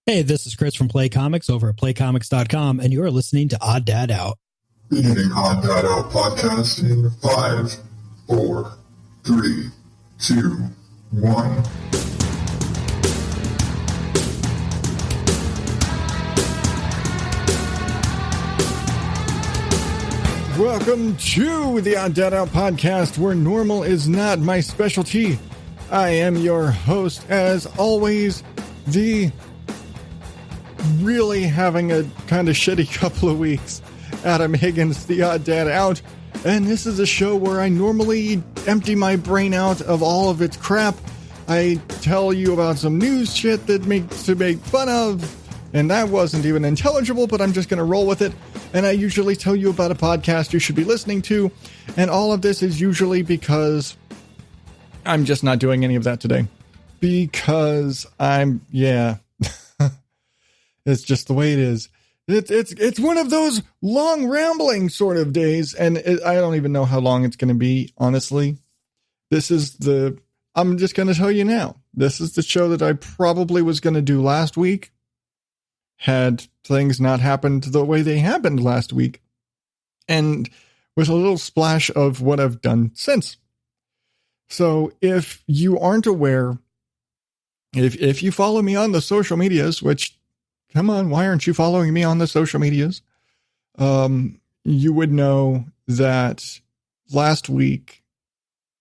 Hey, this is Chris from Play Comics over at playcomics.com, and you're listening to Odd Dad Out. Beginning Odd Dad Out podcast in 5, 4, 3, 2, 1. Welcome to the Odd Dad Out podcast, where normal is not my specialty. I am your host, as always, the really having a kind of shitty couple of weeks, Adam Higgins, the Odd Dad Out, and this is a show where I normally empty my brain out of all of its crap. I tell you about some news shit that makes to make fun of, and that wasn't even intelligible, but I'm just going to roll with it. And I usually tell you about a podcast you should be listening to, and all of this is usually because I'm just not doing any of that today. Because it's just the way it is. It's one of those long rambling sort of days, and I don't even know how long it's going to be, honestly. I'm just going to tell you now. This is the show that I probably was going to do last week, had things not happened the way they happened last week, and with a little splash of what I've done since. So if you aren't aware, if you follow me on the social medias, which, come on, why aren't you following me on the social medias? You would know that last week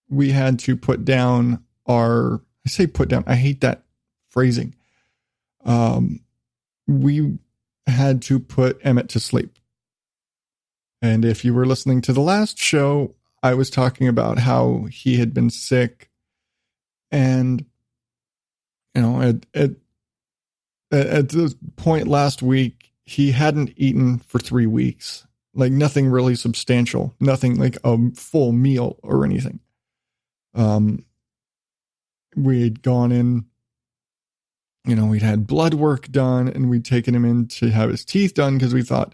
we had to put down I hate that phrasing. We had to put Emmett to sleep. And if you were listening to the last show, I was talking about how he had been sick, and at this point last week, he hadn't eaten for 3 weeks, like nothing really substantial, nothing like a full meal or anything. We'd gone in, we'd had blood work done, and we'd taken him in to have his teeth done because we thought,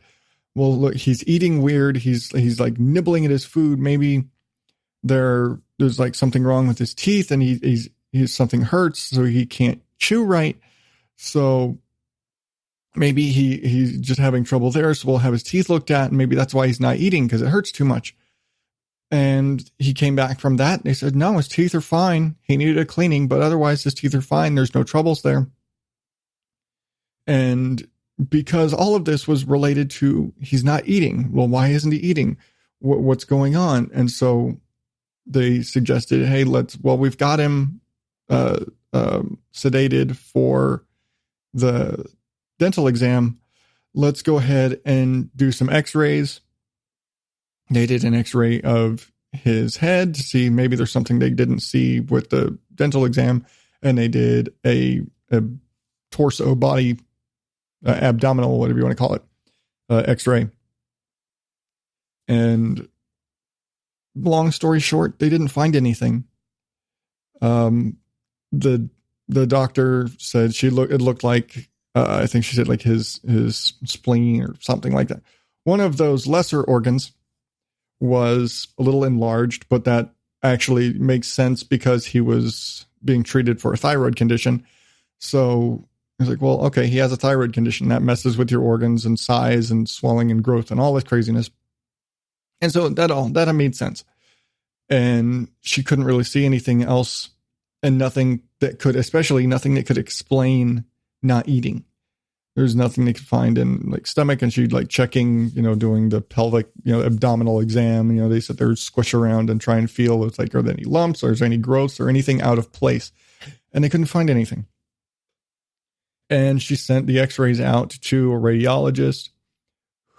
well, look, he's eating weird. He's like nibbling at his food. Maybe there's like something wrong with his teeth, and he's something hurts, so he can't chew right. So maybe he's just having trouble there. So we'll have his teeth looked at, and maybe that's why he's not eating, because it hurts too much. And he came back from that, and they said, no, his teeth are fine. He needed a cleaning, but otherwise his teeth are fine. There's no troubles there. And because all of this was related to he's not eating. Well, why isn't he eating? What's going on? And so they suggested, hey, we've got him sedated for the dental exam. Let's go ahead and do some x-rays. They did an x-ray of his head to see maybe there's something they didn't see with the dental exam. And they did a torso body, abdominal, whatever you want to call it, x-ray. And long story short, they didn't find anything. The doctor said it looked like, I think she said like his spleen or something like that. One of those lesser organs was a little enlarged, but that actually makes sense because he was being treated for a thyroid condition. So I was like, well, okay, he has a thyroid condition that messes with your organs and size and swelling and growth and all this craziness. And so that made sense. And she couldn't really see anything else, and nothing that could explain not eating. There's nothing they could find in like stomach, and she'd like checking, doing the pelvic, abdominal exam. They said they would squish around and try and feel, it's like, are there any lumps or is there any growths or anything out of place? And they couldn't find anything. And she sent the x-rays out to a radiologist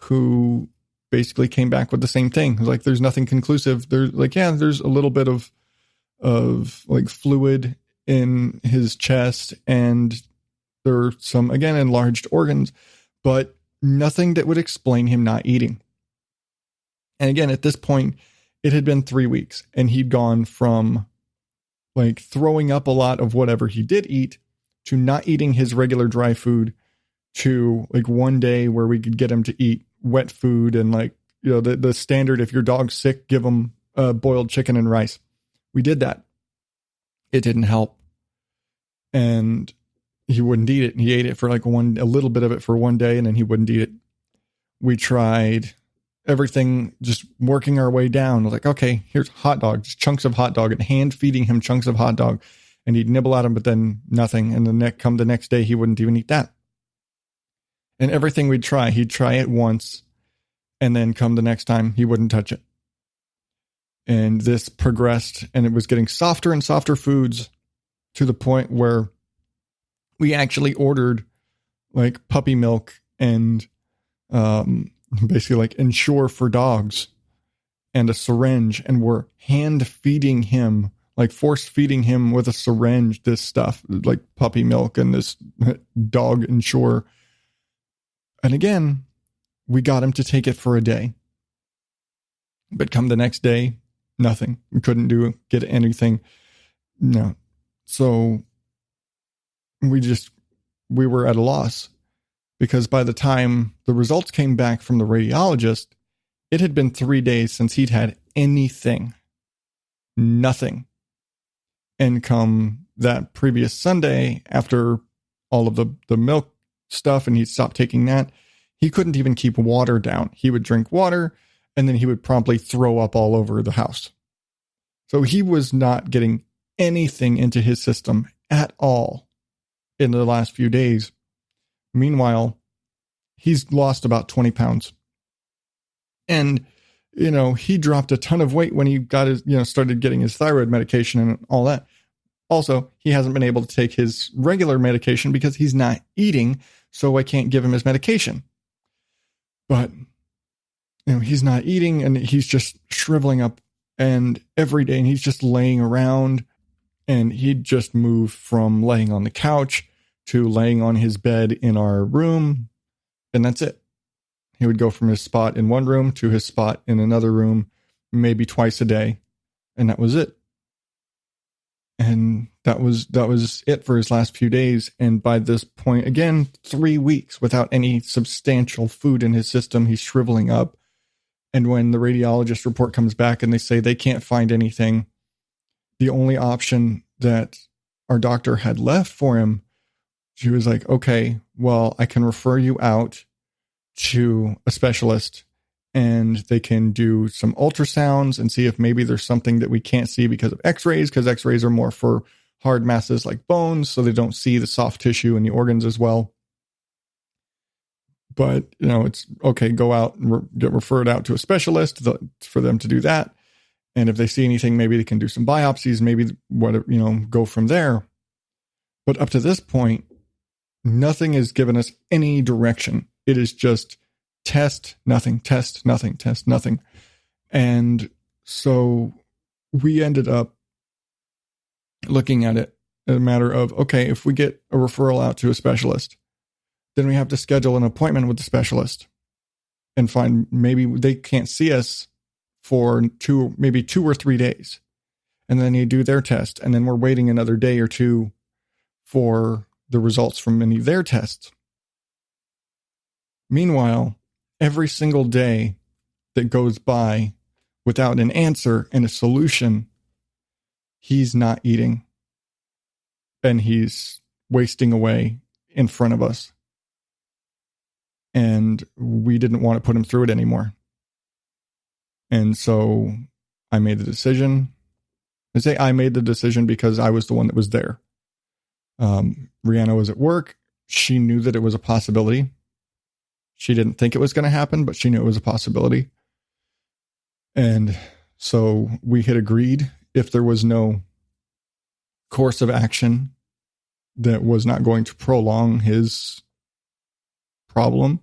who basically came back with the same thing. It was like, there's nothing conclusive. There's like, yeah, there's a little bit of like fluid in his chest, and there are some, again, enlarged organs, but nothing that would explain him not eating. And again, at this point, it had been 3 weeks, and he'd gone from like throwing up a lot of whatever he did eat to not eating his regular dry food to like one day where we could get him to eat wet food and like, the standard, if your dog's sick, give him boiled chicken and rice. We did that. It didn't help. And he wouldn't eat it. He ate it for like a little bit of it for one day, and then he wouldn't eat it. We tried everything, just working our way down. Like, okay, here's hot dog, just chunks of hot dog, and hand feeding him chunks of hot dog, and he'd nibble at them, but then nothing. And the next day, he wouldn't even eat that. And everything we'd try, he'd try it once, and then come the next time, he wouldn't touch it. And this progressed, and it was getting softer and softer foods to the point where we actually ordered like puppy milk and basically like Ensure for dogs and a syringe, and we're hand feeding him, like force feeding him with a syringe, this stuff like puppy milk and this dog Ensure. And again, we got him to take it for a day, but come the next day, nothing. We couldn't get anything. No. So we were at a loss, because by the time the results came back from the radiologist, it had been 3 days since he'd had anything. Nothing. And come that previous Sunday, after all of the milk stuff, and he stopped taking that, he couldn't even keep water down. He would drink water, and then he would promptly throw up all over the house. So he was not getting anything into his system at all in the last few days. Meanwhile, he's lost about 20 pounds. And, he dropped a ton of weight when he got his, started getting his thyroid medication and all that. Also, he hasn't been able to take his regular medication because he's not eating, so I can't give him his medication. But, he's not eating, and he's just shriveling up, and every day, and he's just laying around, and he'd just moved from laying on the couch to laying on his bed in our room, and that's it. He would go from his spot in one room to his spot in another room, maybe twice a day, and that was it. And that was it for his last few days. And by this point, again, 3 weeks without any substantial food in his system, he's shriveling up. And when the radiologist report comes back and they say they can't find anything, the only option that our doctor had left for him, she was like, okay, well, I can refer you out to a specialist, and they can do some ultrasounds and see if maybe there's something that we can't see because of x-rays, because x-rays are more for hard masses like bones, so they don't see the soft tissue in the organs as well. But, it's okay, go out and get referred out to a specialist for them to do that. And if they see anything, maybe they can do some biopsies, maybe go from there. But up to this point, nothing has given us any direction. It is just test, nothing, test, nothing, test, nothing. And so we ended up looking at it as a matter of, okay, if we get a referral out to a specialist, then we have to schedule an appointment with the specialist and find maybe they can't see us for 2 or 3 days. And then they do their test. And then we're waiting another day or two for the results from any of their tests. Meanwhile, every single day that goes by without an answer and a solution, he's not eating. And he's wasting away in front of us. And we didn't want to put him through it anymore. And so I made the decision. I say I made the decision because I was the one that was there. Rihanna was at work. She knew that it was a possibility. She didn't think it was going to happen, but she knew it was a possibility. And so we had agreed, if there was no course of action that was not going to prolong his problem,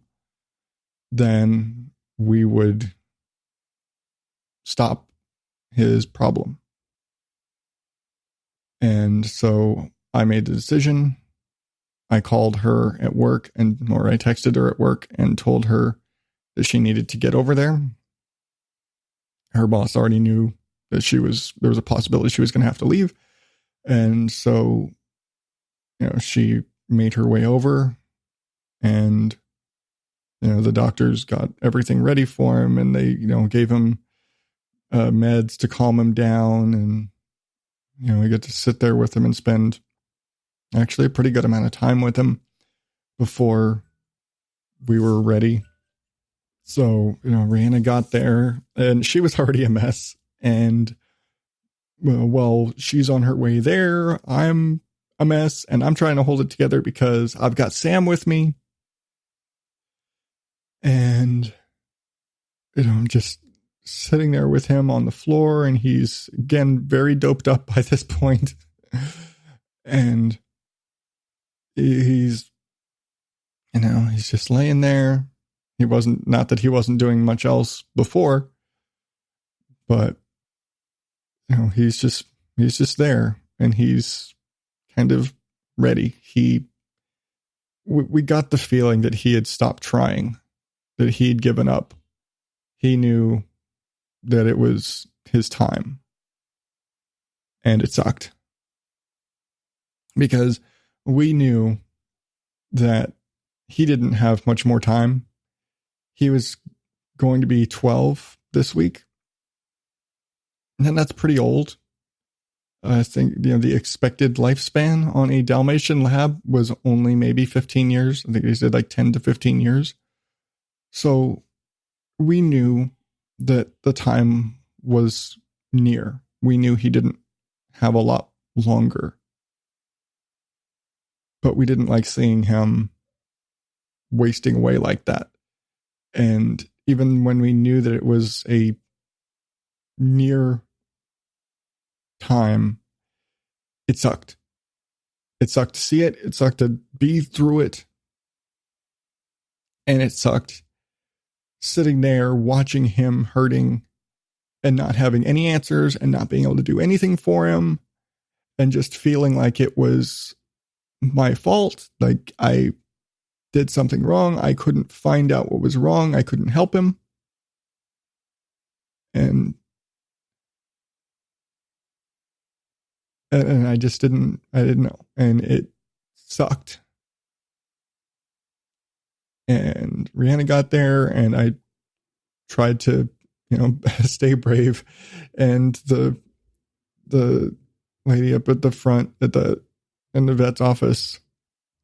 then we would stop his problem. And so I made the decision. I called her at work, or I texted her at work and told her that she needed to get over there. Her boss already knew that there was a possibility she was going to have to leave. And so, she made her way over, and, the doctors got everything ready for him, and they, gave him meds to calm him down. And, we get to sit there with him and spend actually a pretty good amount of time with him before we were ready. So, Rihanna got there and she was already a mess. And well, she's on her way there. I'm a mess and I'm trying to hold it together because I've got Sam with me. And, I'm just sitting there with him on the floor, and he's, again, very doped up by this point. And he's just laying there. Not that he wasn't doing much else before, but, he's just there, and he's kind of ready. We got the feeling that he had stopped trying, that he'd given up. He knew that it was his time, and it sucked because we knew that he didn't have much more time. He was going to be 12 this week, and that's pretty old. I think, the expected lifespan on a Dalmatian lab was only maybe 15 years. I think they said like 10 to 15 years. So we knew that the time was near. We knew he didn't have a lot longer. But we didn't like seeing him wasting away like that. And even when we knew that it was a near time, it sucked. It sucked to see it. It sucked to be through it. And it sucked sitting there watching him hurting and not having any answers and not being able to do anything for him and just feeling like it was my fault. Like I did something wrong. I couldn't find out what was wrong. I couldn't help him. And I just didn't know. And it sucked. And Rihanna got there, and I tried to, stay brave. And the lady up at the front in the vet's office,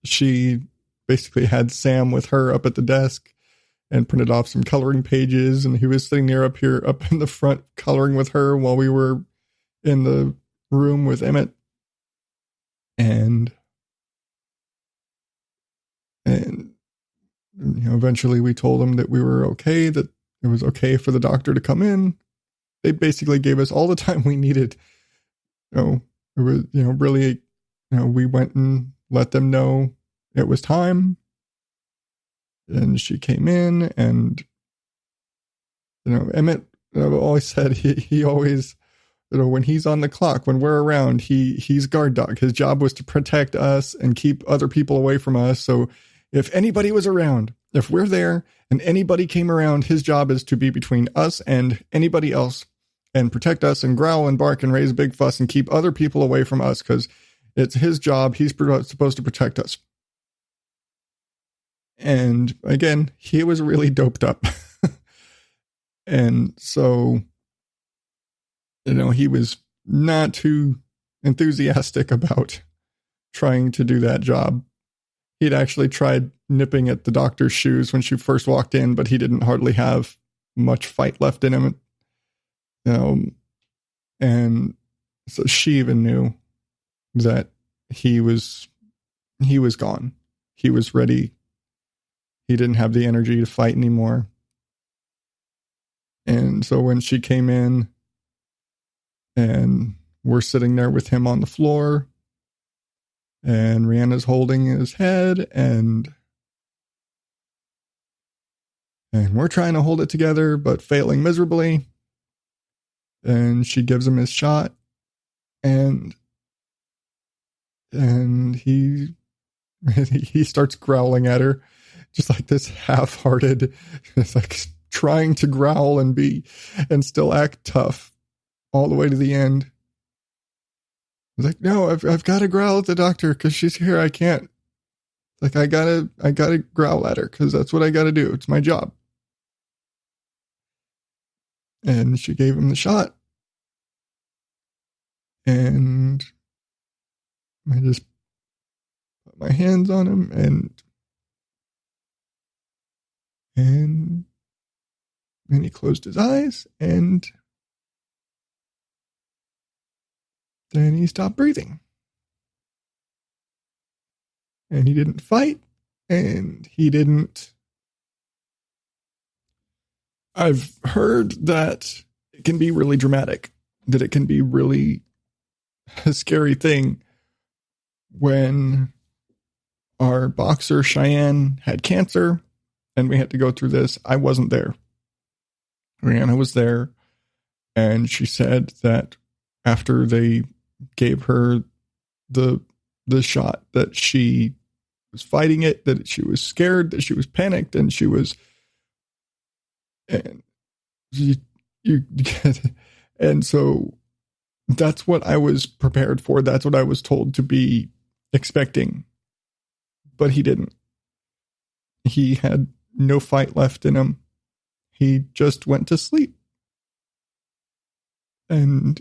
she basically had Sam with her up at the desk and printed off some coloring pages. And he was sitting there up in the front coloring with her while we were in the room with Emmett. And eventually we told him that we were okay, that it was okay for the doctor to come in. They basically gave us all the time we needed. It was, really, we went and let them know it was time. And she came in, and, Emmett always said he always, when he's on the clock, when we're around, he's guard dog. His job was to protect us and keep other people away from us. So if anybody was around, if we're there and anybody came around, his job is to be between us and anybody else and protect us and growl and bark and raise a big fuss and keep other people away from us, because it's his job. He's supposed to protect us. And again, he was really doped up. And so, he was not too enthusiastic about trying to do that job. He'd actually tried nipping at the doctor's shoes when she first walked in, but he didn't hardly have much fight left in him. And so she even knew that he was gone. He was ready. He didn't have the energy to fight anymore. And so when she came in and we're sitting there with him on the floor, and Rihanna's holding his head, and we're trying to hold it together, but failing miserably. And she gives him his shot, and he starts growling at her, just like this half-hearted, it's like trying to growl and still act tough all the way to the end. I was like, no, I've got to growl at the doctor because she's here. I can't. Like, I gotta growl at her because that's what I got to do. It's my job. And she gave him the shot. And I just put my hands on him, and then he closed his eyes, and then he stopped breathing. And he didn't fight, and he didn't. I've heard that it can be really dramatic, that it can be really a scary thing when our boxer Cheyenne had cancer and we had to go through this. I wasn't there. Rihanna was there, and she said that after they gave her the shot, that she was fighting it, that she was scared, that she was panicked, and she was, and you get, and so that's what I was prepared for. That's what I was told to be expecting, but he didn't. He had no fight left in him. He just went to sleep. And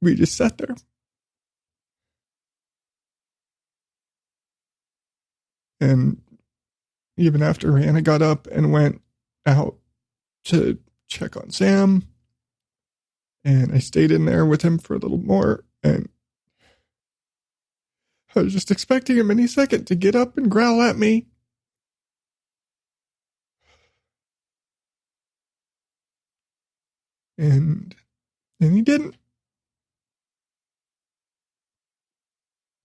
we just sat there. And even after Hannah got up and went out to check on Sam, and I stayed in there with him for a little more, and I was just expecting him any second to get up and growl at me. And he didn't.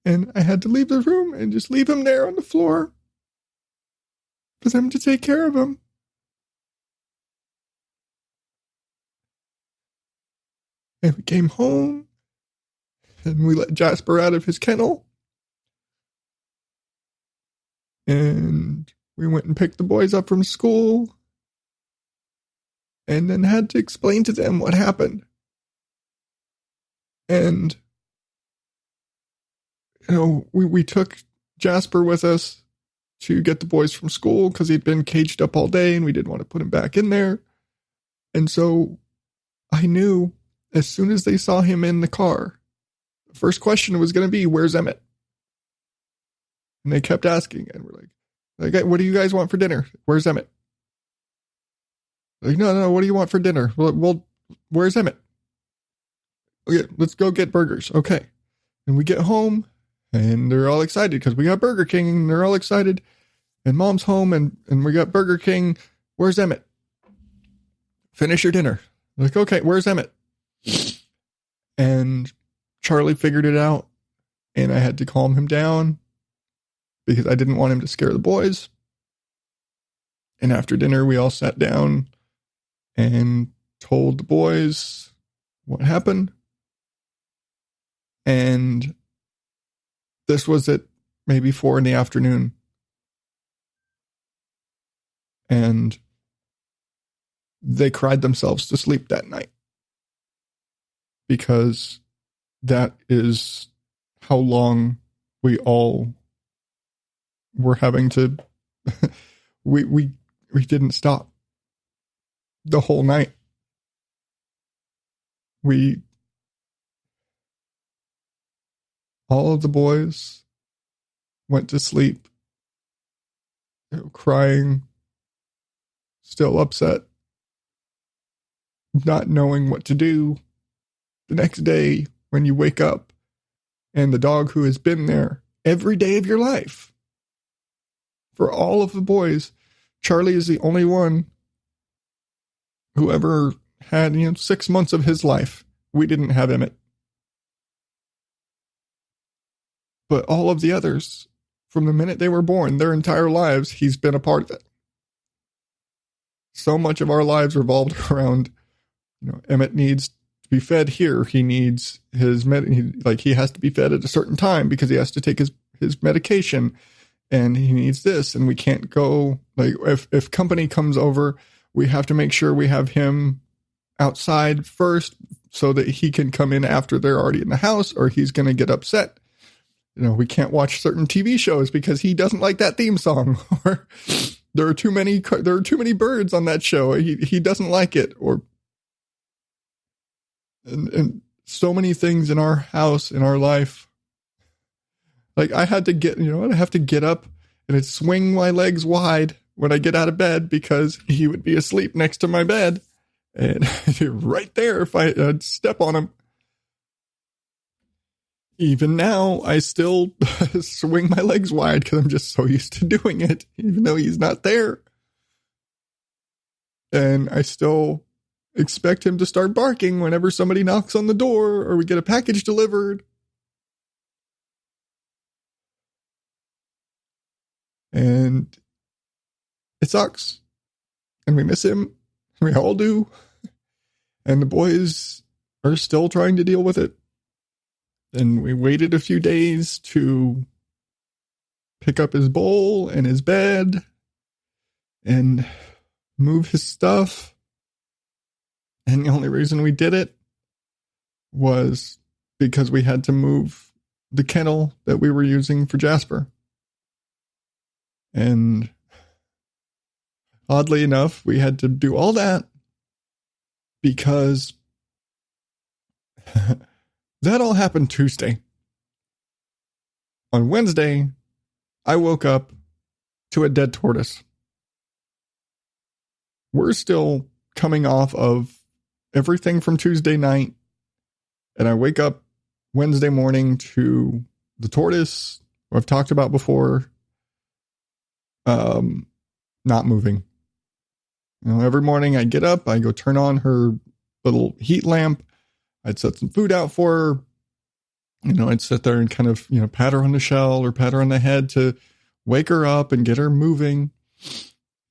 And I had to leave the room and just leave him there on the floor for them to take care of him. And we came home, and we let Jasper out of his kennel. And we went and picked the boys up from school, and then had to explain to them what happened. And, you know, we took Jasper with us to get the boys from school because he'd been caged up all day and we didn't want to put him back in there. And so I knew as soon as they saw him in the car, the first question was going to be, "Where's Emmett?" And they kept asking, and we're like, "What do you guys want for dinner? Where's Emmett?" Like, no, what do you want for dinner? Well, where's Emmett? Okay, let's go get burgers. Okay. And we get home, and they're all excited because we got Burger King, and they're all excited. And Mom's home, and we got Burger King. Where's Emmett? Finish your dinner. Like, okay, where's Emmett? And Charlie figured it out, and I had to calm him down because I didn't want him to scare the boys. And after dinner, we all sat down and told the boys what happened. And this was at maybe 4 p.m. And they cried themselves to sleep that night, because that is how long we all were having to, we didn't stop the whole night. All of the boys went to sleep, crying, still upset, not knowing what to do. The next day, when you wake up and the dog who has been there every day of your life, for all of the boys, Charlie is the only one who ever had, 6 months of his life. We didn't have Emmett. But all of the others, from the minute they were born, their entire lives, he's been a part of it. So much of our lives revolved around, Emmett needs to be fed here. He needs his he has to be fed at a certain time because he has to take his medication, and he needs this, and we can't go, if company comes over, we have to make sure we have him outside first so that he can come in after they're already in the house, or he's going to get upset. We can't watch certain TV shows because he doesn't like that theme song, or there are too many birds on that show. He doesn't like it, and so many things in our house, in our life, Like I had to get, I have to get up and I'd swing my legs wide when I get out of bed because he would be asleep next to my bed and right there if I'd step on him. Even now, I still swing my legs wide because I'm just so used to doing it, even though he's not there. And I still expect him to start barking whenever somebody knocks on the door or we get a package delivered. And it sucks. And we miss him. We all do. And the boys are still trying to deal with it. And we waited a few days to pick up his bowl and his bed and move his stuff. And the only reason we did it was because we had to move the kennel that we were using for Jasper. And oddly enough, we had to do all that because that all happened Tuesday. On Wednesday, I woke up to a dead tortoise. We're still coming off of everything from Tuesday night, and I wake up Wednesday morning to the tortoise who I've talked about before, not moving. Every morning I get up, I go turn on her little heat lamp. I'd set some food out for her. I'd sit there and kind of, pat her on the shell or pat her on the head to wake her up and get her moving.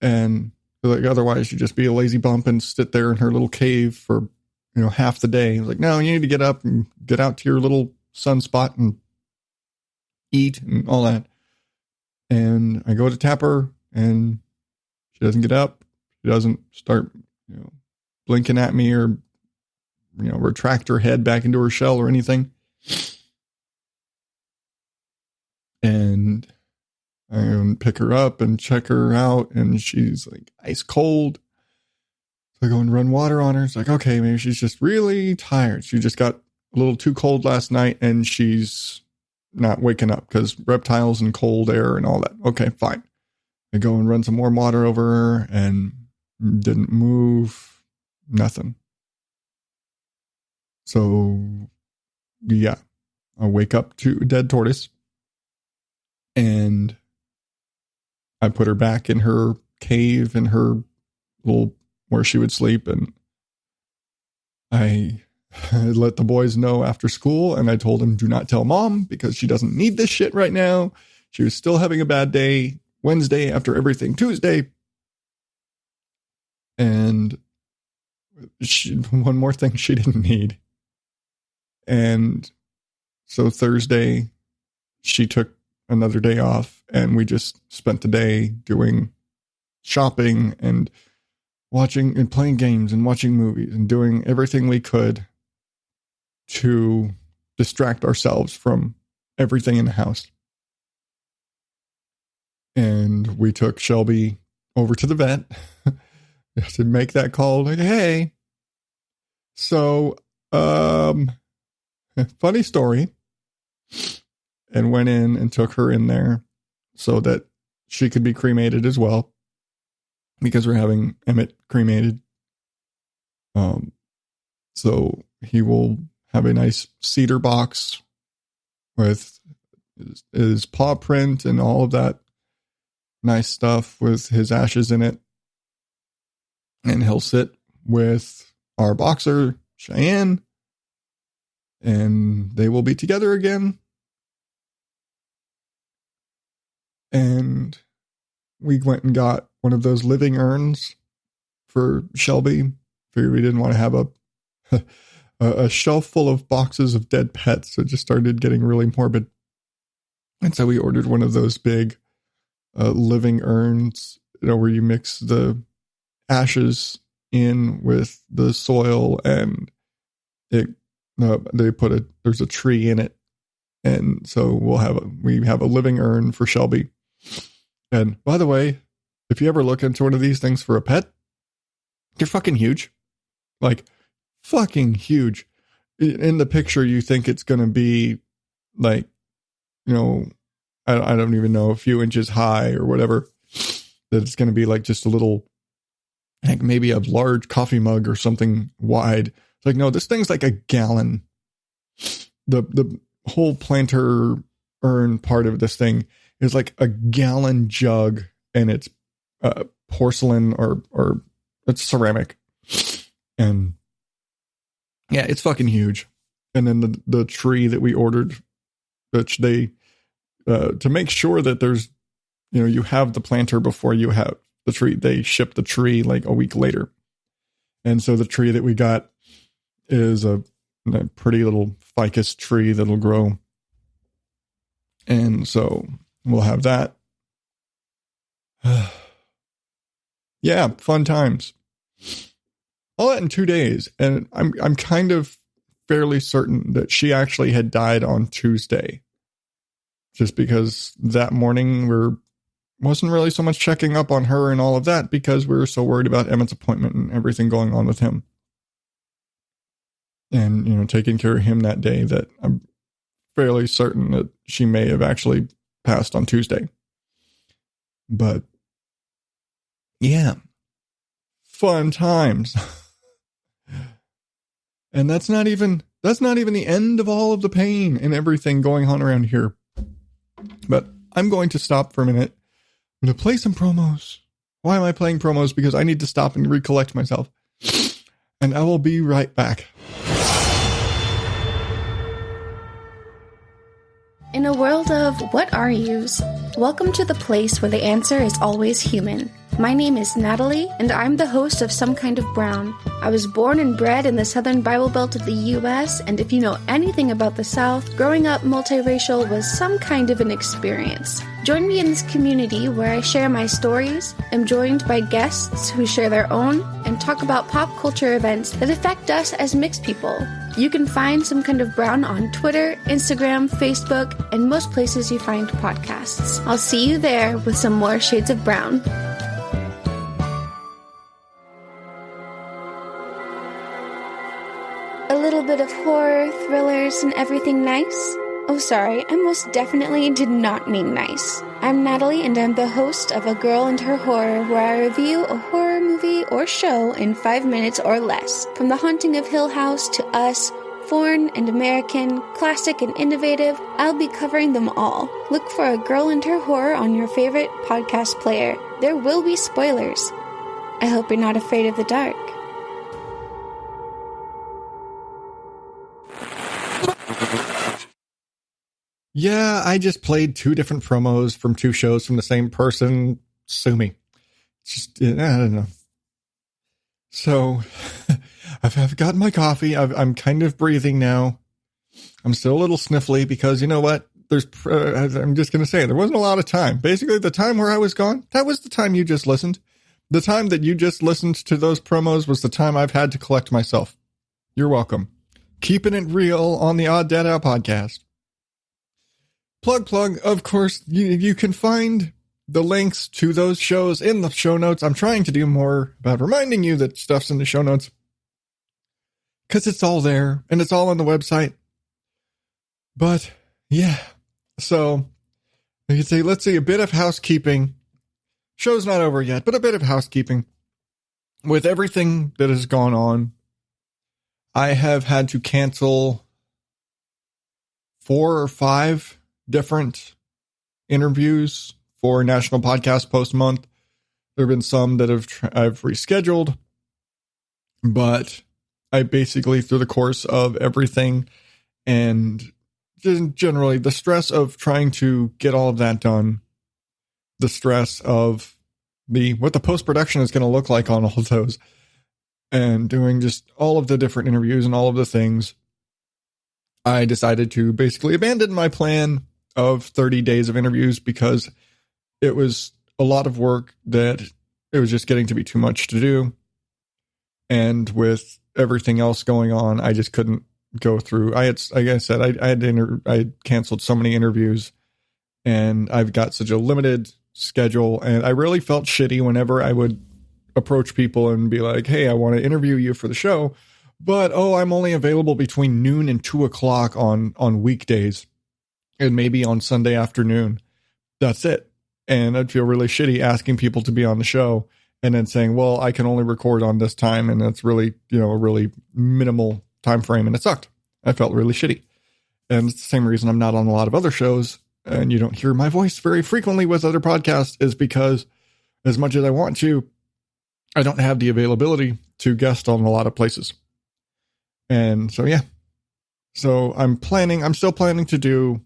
And like, otherwise she'd just be a lazy bump and sit there in her little cave for, half the day. I was like, no, you need to get up and get out to your little sunspot and eat and all that. And I go to tap her and she doesn't get up. She doesn't start, blinking at me or, retract her head back into her shell or anything. And I pick her up and check her out and she's like ice cold. So I go and run water on her. It's like, okay, maybe she's just really tired. She just got a little too cold last night and she's not waking up because reptiles and cold air and all that. Okay, fine. I go and run some more water over her and didn't move, nothing. So, yeah, I wake up to a dead tortoise and I put her back in her cave in her little where she would sleep. And I let the boys know after school and I told them, do not tell mom because she doesn't need this shit right now. She was still having a bad day Wednesday after everything Tuesday. And one more thing she didn't need. And so Thursday, she took another day off and we just spent the day doing shopping and watching and playing games and watching movies and doing everything we could to distract ourselves from everything in the house. And we took Shelby over to the vet to make that call. Like, hey, so, funny story. And went in and took her in there so that she could be cremated as well because we're having Emmett cremated. So he will have a nice cedar box with his paw print and all of that nice stuff with his ashes in it. And he'll sit with our boxer, Cheyenne, and they will be together again. And we went and got one of those living urns for Shelby. Figured we didn't want to have a shelf full of boxes of dead pets. So it just started getting really morbid. And so we ordered one of those big living urns, where you mix the ashes in with the soil and there's a tree in it. And so we have a living urn for Shelby. And by the way, if you ever look into one of these things for a pet, they're fucking huge. Like fucking huge. In the picture, you think it's going to be like, I don't even know, a few inches high or whatever, that it's going to be like just a little, like maybe a large coffee mug or something wide. It's like, no, this thing's like a gallon. The whole planter urn part of this thing is like a gallon jug, and it's porcelain or it's ceramic. And yeah, it's fucking huge. And then the tree that we ordered, which they, to make sure that there's, you have the planter before you have the tree, they ship the tree like a week later. And so the tree that we got is a pretty little ficus tree that'll grow. And so we'll have that. Yeah, fun times. All that in 2 days. And I'm kind of fairly certain that she actually had died on Tuesday. Just because that morning wasn't really so much checking up on her and all of that, because we were so worried about Emmett's appointment and everything going on with him. And, taking care of him that day, that I'm fairly certain that she may have actually passed on Tuesday. But yeah, fun times. And that's not even the end of all of the pain and everything going on around here. But I'm going to stop for a minute. I'm going to play some promos. Why am I playing promos? Because I need to stop and recollect myself. And I will be right back. In a world of what are yous, welcome to the place where the answer is always human. My name is Natalie, and I'm the host of Some Kind of Brown. I was born and bred in the Southern Bible Belt of the U.S., and if you know anything about the South, growing up multiracial was some kind of an experience. Join me in this community where I share my stories, am joined by guests who share their own, and talk about pop culture events that affect us as mixed people. You can find Some Kind of Brown on Twitter, Instagram, Facebook, and most places you find podcasts. I'll see you there with some more shades of brown. A little bit of horror, thrillers, and everything nice? Oh, sorry, I most definitely did not mean nice. I'm Natalie, and I'm the host of A Girl and Her Horror, where I review a horror movie or show in 5 minutes or less. From The Haunting of Hill House to Us, foreign and American, classic and innovative, I'll be covering them all. Look for A Girl and Her Horror on your favorite podcast player. There will be spoilers. I hope you're not afraid of the dark. Yeah, I just played 2 different promos from 2 shows from the same person. Sue me. Just, I don't know. So, I've got my coffee. I'm kind of breathing now. I'm still a little sniffly because, you know what? I'm just going to say, there wasn't a lot of time. Basically, the time where I was gone, that was the time you just listened. The time that you just listened to those promos was the time I've had to collect myself. You're welcome. Keeping it real on the Odd Dad Out podcast. Plug. Of course, you can find the links to those shows in the show notes. I'm trying to do more about reminding you that stuff's in the show notes, because it's all there and it's all on the website. But yeah, so you can say, let's see, a bit of housekeeping. Show's not over yet, but a bit of housekeeping. With everything that has gone on, I have had to cancel 4 or 5 different interviews for National Podcast Post Month. There have been some that I've rescheduled, but I basically, through the course of everything and generally the stress of trying to get all of that done, the stress of what the post-production is going to look like on all of those, and doing just all of the different interviews and all of the things, I decided to basically abandon my plan of 30 days of interviews, because it was a lot of work that it was just getting to be too much to do. And with everything else going on, I just couldn't go through. I had, like I said, I canceled so many interviews, and I've got such a limited schedule, and I really felt shitty whenever I would approach people and be like, hey, I want to interview you for the show, but I'm only available between noon and 2 o'clock on weekdays. and maybe on Sunday afternoon. That's it. And I'd feel really shitty asking people to be on the show and then saying, well, I can only record on this time. And that's really, a really minimal time frame. And it sucked. I felt really shitty. And it's the same reason I'm not on a lot of other shows. And you don't hear my voice very frequently with other podcasts, is because as much as I want to, I don't have the availability to guest on a lot of places. And so, yeah. So I'm still planning to do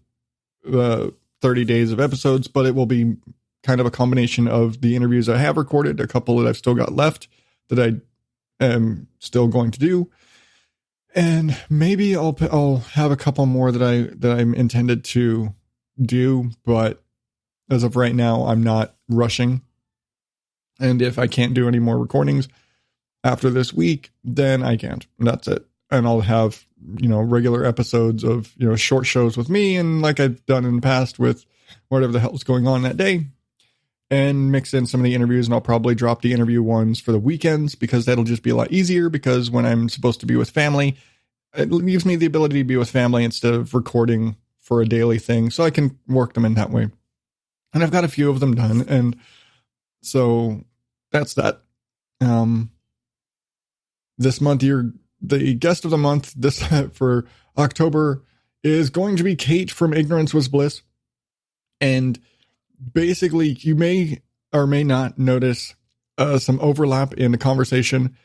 the 30 days of episodes, but it will be kind of a combination of the interviews I have recorded, a couple that I've still got left that I am still going to do. And maybe I'll have a couple more that I'm intended to do, but as of right now, I'm not rushing. And if I can't do any more recordings after this week, then I can't. And that's it. And I'll have, regular episodes of, short shows with me, and like I've done in the past with whatever the hell's going on that day, and mix in some of the interviews. And I'll probably drop the interview ones for the weekends, because that'll just be a lot easier, because when I'm supposed to be with family, it gives me the ability to be with family instead of recording for a daily thing. So I can work them in that way. And I've got a few of them done. And so that's that. This month, the guest of the month this for October is going to be Kate from Ignorance Was Bliss. And basically, you may or may not notice some overlap in the conversation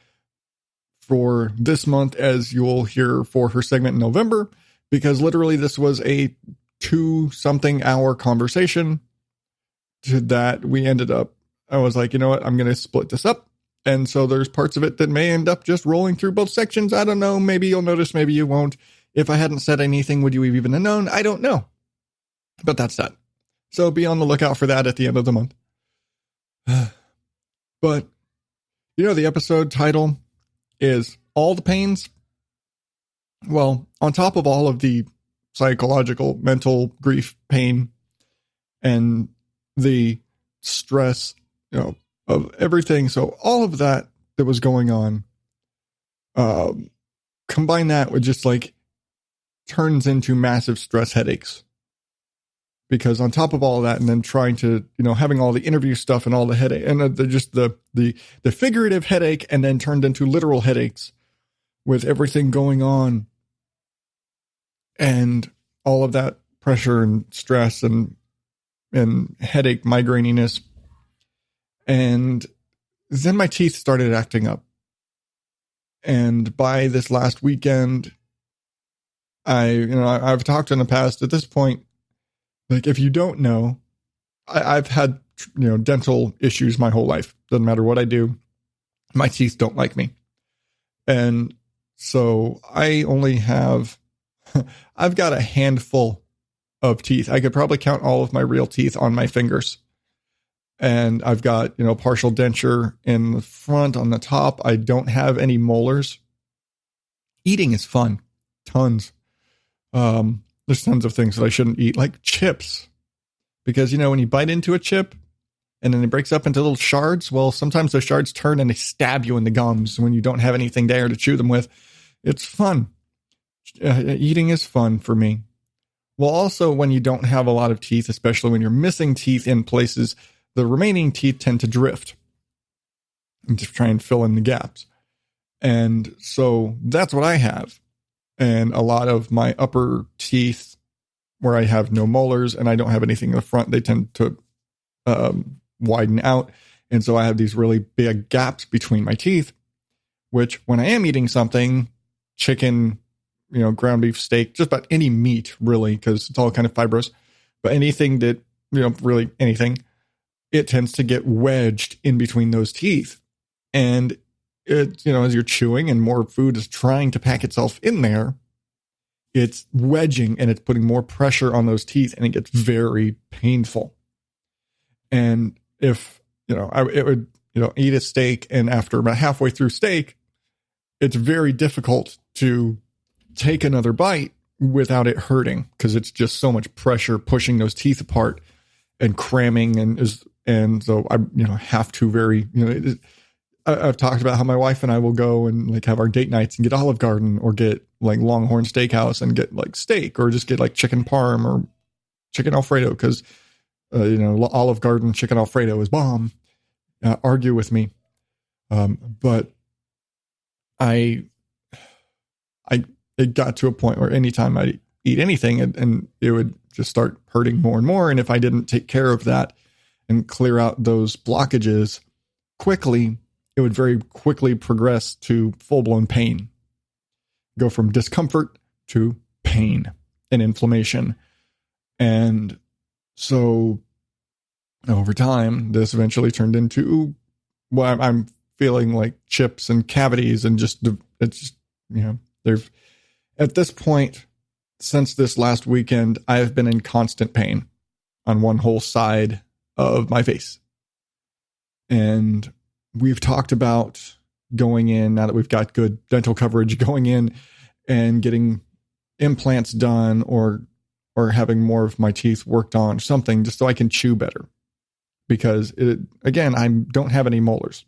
for this month, as you'll hear for her segment in November, because literally this was a 2-something hour conversation that we ended up, I was like, you know what, I'm going to split this up. And so there's parts of it that may end up just rolling through both sections. I don't know. Maybe you'll notice, maybe you won't. If I hadn't said anything, would you have even known? I don't know. But that's that. So be on the lookout for that at the end of the month. But, the episode title is All the Pains. Well, on top of all of the psychological, mental grief, pain, and the stress, of everything. So all of that was going on, combine that with just turns into massive stress headaches. Because on top of all of that, and then trying to, having all the interview stuff and all the headache, and the figurative headache, and then turned into literal headaches with everything going on, and all of that pressure and stress and headache, migraininess. And then my teeth started acting up. And by this last weekend, I've talked in the past at this point, if you don't know, I've had, dental issues my whole life. Doesn't matter what I do. My teeth don't like me. And so I only have, I've got a handful of teeth. I could probably count all of my real teeth on my fingers. And I've got, partial denture in the front, on the top. I don't have any molars. Eating is fun. Tons. There's tons of things that I shouldn't eat, like chips. Because, when you bite into a chip and then it breaks up into little shards, well, sometimes those shards turn and they stab you in the gums when you don't have anything there to chew them with. It's fun. Eating is fun for me. Well, also when you don't have a lot of teeth, especially when you're missing teeth in places, the remaining teeth tend to drift and to try and fill in the gaps. And so that's what I have. And a lot of my upper teeth, where I have no molars and I don't have anything in the front, they tend to widen out. And so I have these really big gaps between my teeth, which when I am eating something, chicken, ground beef, steak, just about any meat, really, because it's all kind of fibrous, but anything that, really anything, it tends to get wedged in between those teeth. And it, as you're chewing and more food is trying to pack itself in there, it's wedging and it's putting more pressure on those teeth, and it gets very painful. And if, it would, eat a steak, and after about halfway through steak, it's very difficult to take another bite without it hurting, because it's just so much pressure pushing those teeth apart and cramming, and so I, have to very, I've talked about how my wife and I will go and have our date nights and get Olive Garden, or get Longhorn Steakhouse and get steak, or just get chicken parm, or chicken Alfredo because, Olive Garden chicken Alfredo is bomb. Argue with me. But it got to a point where anytime I eat anything and it would just start hurting more and more. And if I didn't take care of that and clear out those blockages quickly, it would very quickly progress to full-blown pain. Go from discomfort to pain and inflammation. And so over time, this eventually turned into what I'm feeling like chips and cavities and there's at this point, since this last weekend, I have been in constant pain on one whole side of my face. And we've talked about going in, now that we've got good dental coverage, going in and getting implants done or having more of my teeth worked on, something just so I can chew better. Because I don't have any molars.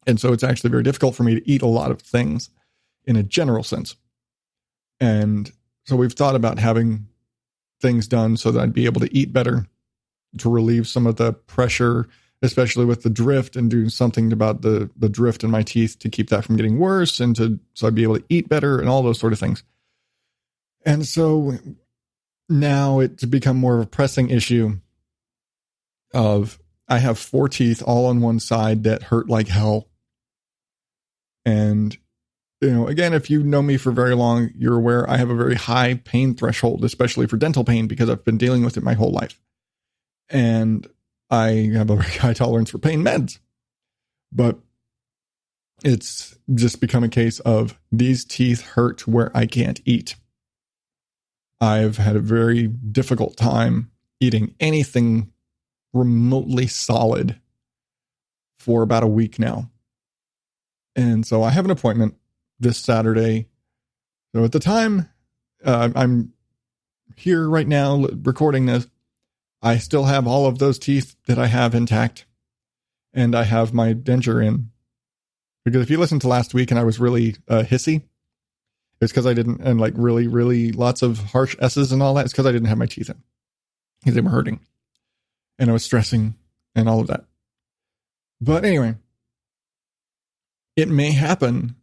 And so it's actually very difficult for me to eat a lot of things in a general sense. And so we've thought about having things done so that I'd be able to eat better, to relieve some of the pressure, especially with the drift, and do something about the drift in my teeth to keep that from getting worse, and so I'd be able to eat better and all those sort of things. And so now it's become more of a pressing issue of I have 4 teeth all on one side that hurt like hell. And, again, if you know me for very long, you're aware I have a very high pain threshold, especially for dental pain, because I've been dealing with it my whole life. And I have a very high tolerance for pain meds. But it's just become a case of these teeth hurt where I can't eat. I've had a very difficult time eating anything remotely solid for about a week now. And so I have an appointment this Saturday. So at the time I'm here right now recording this, I still have all of those teeth that I have intact, and I have my denture in. Because if you listened to last week and I was really hissy, it's because I didn't, and like really, really lots of harsh S's and all that, it's because I didn't have my teeth in. Because they were hurting. And I was stressing and all of that. But anyway, it may happen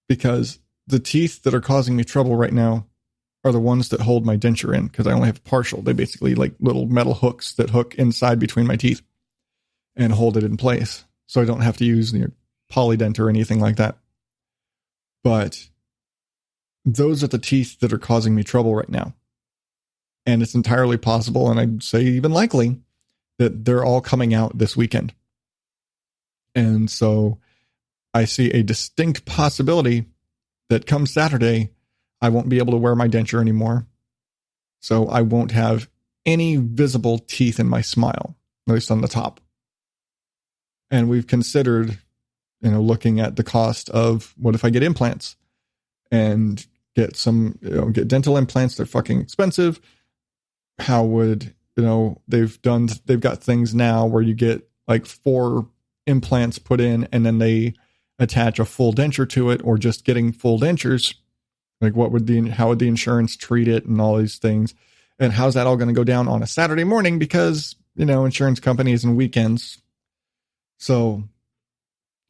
because the teeth that are causing me trouble right now are the ones that hold my denture in, because I only have partial. They basically like little metal hooks that hook inside between my teeth and hold it in place. So I don't have to use Polydent or anything like that. But those are the teeth that are causing me trouble right now. And it's entirely possible, and I'd say even likely, that they're all coming out this weekend. And so I see a distinct possibility that come Saturday, I won't be able to wear my denture anymore. So I won't have any visible teeth in my smile, at least on the top. And we've considered, looking at the cost of what if I get implants and get get dental implants. They're fucking expensive. How would, they've got things now where you get like 4 implants put in and then they attach a full denture to it, or just getting full dentures. Like how would the insurance treat it and all these things? And how's that all going to go down on a Saturday morning? Because, insurance companies and weekends. So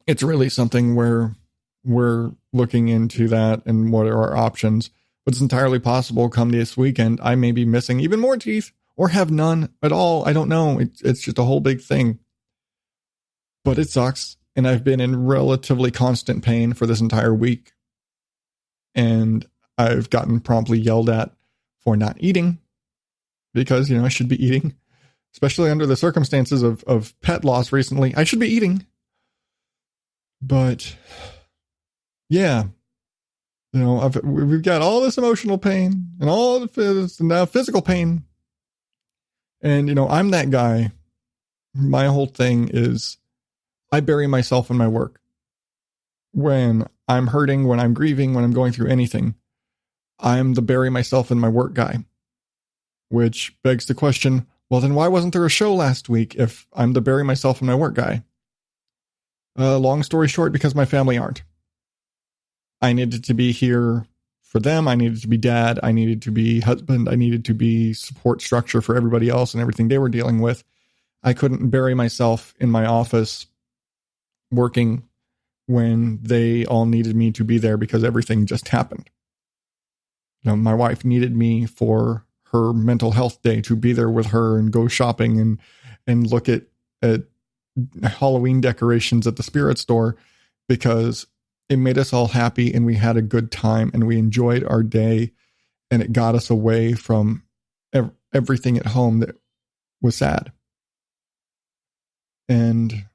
it's really something where we're looking into that and what are our options. But it's entirely possible come this weekend, I may be missing even more teeth or have none at all. I don't know. It's just a whole big thing. But it sucks. And I've been in relatively constant pain for this entire week. And I've gotten promptly yelled at for not eating because, I should be eating, especially under the circumstances of pet loss recently. I should be eating. But yeah, we've got all this emotional pain and all the now physical pain. And, I'm that guy. My whole thing is I bury myself in my work. When I'm hurting, when I'm grieving, when I'm going through anything, I'm the bury myself in my work guy. Which begs the question, well, then why wasn't there a show last week if I'm the bury myself in my work guy? Long story short, because my family aren't. I needed to be here for them. I needed to be dad. I needed to be husband. I needed to be support structure for everybody else and everything they were dealing with. I couldn't bury myself in my office working when they all needed me to be there because everything just happened. My wife needed me for her mental health day to be there with her and go shopping and look at Halloween decorations at the spirit store, because it made us all happy and we had a good time and we enjoyed our day, and it got us away from everything at home that was sad. And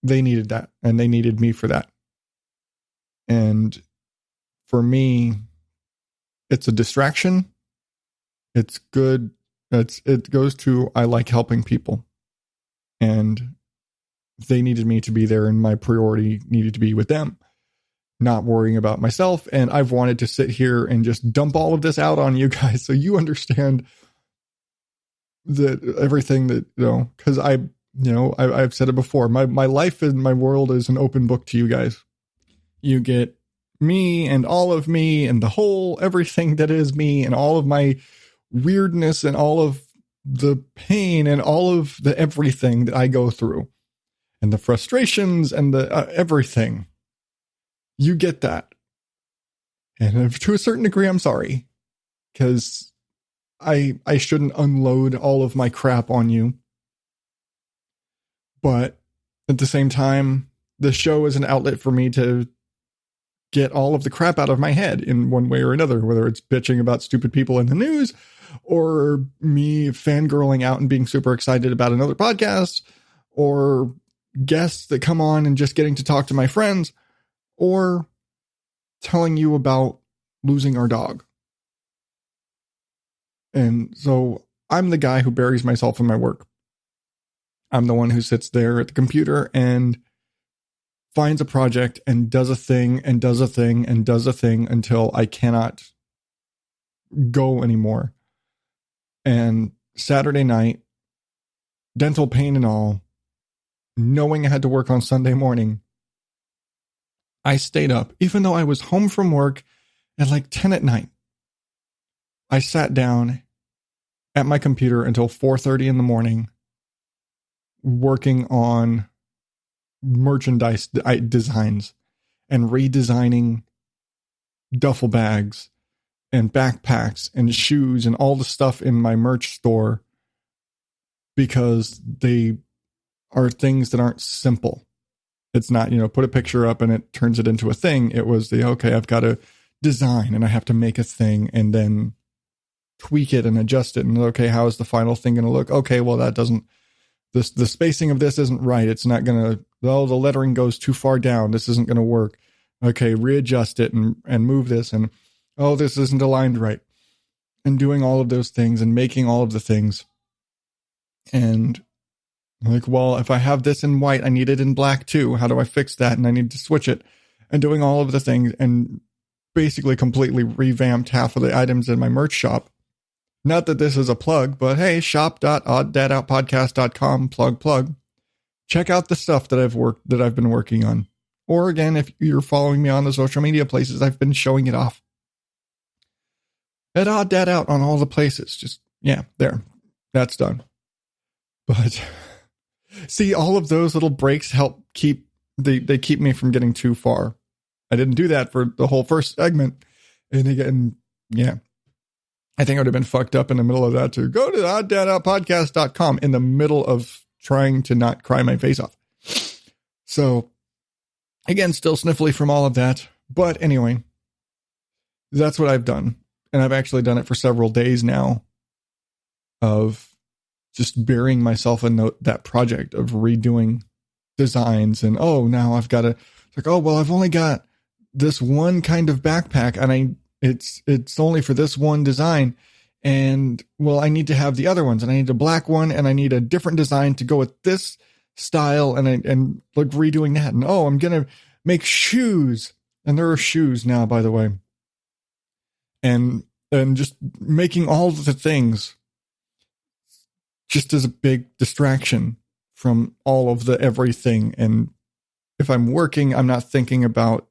they needed that, and they needed me for that. And for me, it's a distraction. It's good. It goes to, I like helping people, and they needed me to be there, and my priority needed to be with them, not worrying about myself. And I've wanted to sit here and just dump all of this out on you guys so you understand that everything that, because I've said it before, my life and my world is an open book to you guys. You get me and all of me and the whole everything that is me and all of my weirdness and all of the pain and all of the everything that I go through and the frustrations and the everything. You get that. And to a certain degree, I'm sorry, because I shouldn't unload all of my crap on you. But at the same time, the show is an outlet for me to get all of the crap out of my head in one way or another, whether it's bitching about stupid people in the news or me fangirling out and being super excited about another podcast, or guests that come on and just getting to talk to my friends, or telling you about losing our dog. And so I'm the guy who buries myself in my work. I'm the one who sits there at the computer and finds a project and does a thing and does a thing and does a thing until I cannot go anymore. And Saturday night, dental pain and all, knowing I had to work on Sunday morning, I stayed up, even though I was home from work at like 10 at night. I sat down at my computer until 4:30 in the morning, working on merchandise designs and redesigning duffel bags and backpacks and shoes and all the stuff in my merch store, because they are things that aren't simple. It's not, put a picture up and it turns it into a thing. It was okay, I've got to design and I have to make a thing and then tweak it and adjust it. And okay, how is the final thing going to look? Okay, well, that doesn't, the spacing of this isn't right. It's not going to, the lettering goes too far down. This isn't going to work. Okay, readjust it and move this. And, this isn't aligned right. And doing all of those things and making all of the things. And if I have this in white, I need it in black too. How do I fix that? And I need to switch it. And doing all of the things, and basically completely revamped half of the items in my merch shop. Not that this is a plug, but hey, shop.oddadoutpodcast.com, plug. Check out the stuff that I've been working on. Or again, if you're following me on the social media places, I've been showing it off. At Odd Dad Out on all the places. There. That's done. But see, all of those little breaks help keep me from getting too far. I didn't do that for the whole first segment. And again, I think I would have been fucked up in the middle of that to go to oddadoutpodcast.com in the middle of trying to not cry my face off. So again, still sniffly from all of that. But anyway, that's what I've done. And I've actually done it for several days now of just burying myself in that project of redoing designs. And, now I've got to, I've only got this one kind of backpack and it's only for this one design. And I need to have the other ones, and I need a black one, and I need a different design to go with this style. And redoing that. And, I'm going to make shoes. And there are shoes now, by the way. And just making all of the things just as a big distraction from all of the everything. And if I'm working, I'm not thinking about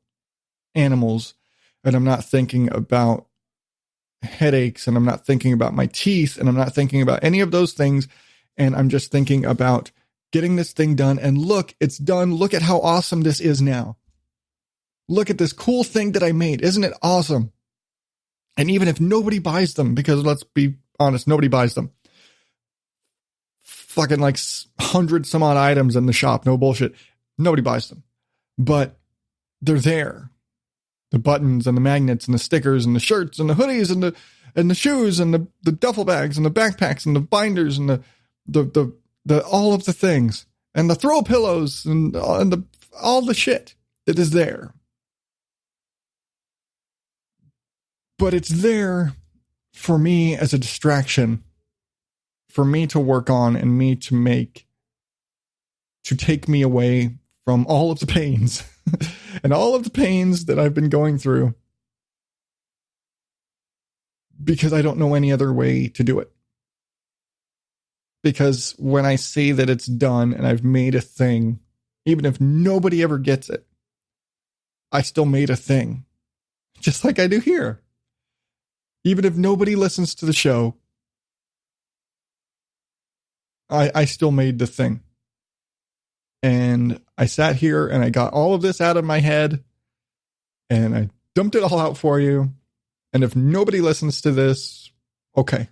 animals. and I'm not thinking about headaches, and I'm not thinking about my teeth, and I'm not thinking about any of those things. And I'm just thinking about getting this thing done. And look, it's done. Look at how awesome this is now. Look at this cool thing that I made. Isn't it awesome? And even if nobody buys them, because let's be honest, nobody buys them. Fucking like 100 some odd items in the shop. No bullshit. Nobody buys them. But they're there. The buttons and the magnets and the stickers and the shirts and the hoodies and the shoes and the duffel bags and the backpacks and the binders and the all of the things and the throw pillows and all the shit that is there. But it's there for me as a distraction, for me to work on and me to take me away from all of the pains and all of the pains that I've been going through, because I don't know any other way to do it. Because when I say that it's done and I've made a thing, even if nobody ever gets it, I still made a thing, just like I do here. Even if nobody listens to the show, I still made the thing. And I sat here and I got all of this out of my head and I dumped it all out for you. And if nobody listens to this, okay.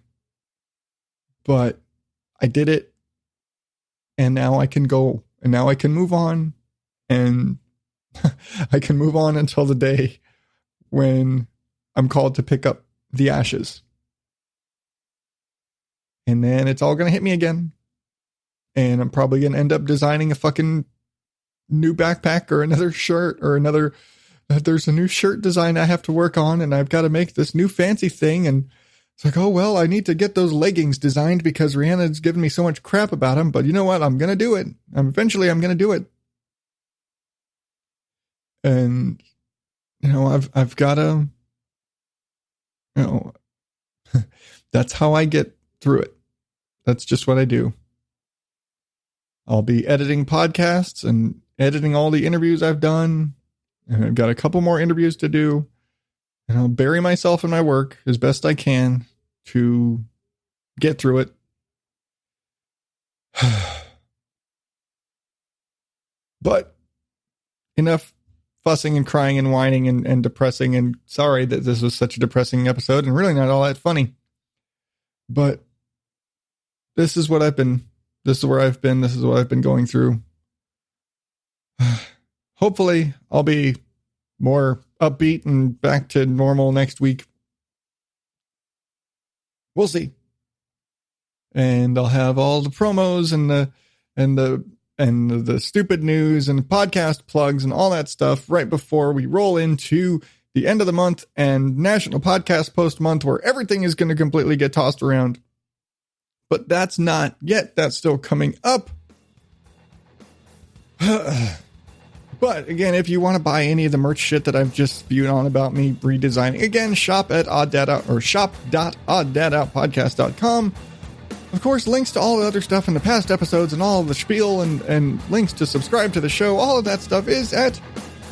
But I did it. And now I can go, and now I can move on. And I can move on until the day when I'm called to pick up the ashes. And then it's all going to hit me again. And I'm probably going to end up designing a fucking new backpack or another shirt or there's a new shirt design I have to work on, and I've got to make this new fancy thing. And it's like, oh, well, I need to get those leggings designed because Rihanna's given me so much crap about them. But you know what? I'm going to do it. Eventually I'm going to do it. And, I've got to, that's how I get through it. That's just what I do. I'll be editing podcasts and editing all the interviews I've done. And I've got a couple more interviews to do. And I'll bury myself in my work as best I can to get through it. But enough fussing and crying and whining and depressing, and sorry that this was such a depressing episode and really not all that funny. But this is what I've been, this is where I've been, this is what I've been going through. Hopefully I'll be more upbeat and back to normal next week. We'll see. And I'll have all the promos and the stupid news and podcast plugs and all that stuff right before we roll into the end of the month and National Podcast Post Month, where everything is going to completely get tossed around. But that's not yet. That's still coming up. But again, if you want to buy any of the merch shit that I've just spewed on about me redesigning, again, shop at shop.oddadoutpodcast.com. Of course, links to all the other stuff in the past episodes and all of the spiel and links to subscribe to the show, all of that stuff is at,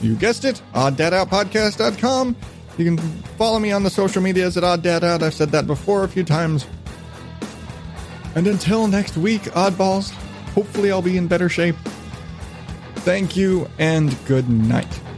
you guessed it, oddadoutpodcast.com. You can follow me on the social medias at oddadout. I've said that before a few times. And until next week, oddballs, hopefully I'll be in better shape. Thank you and good night.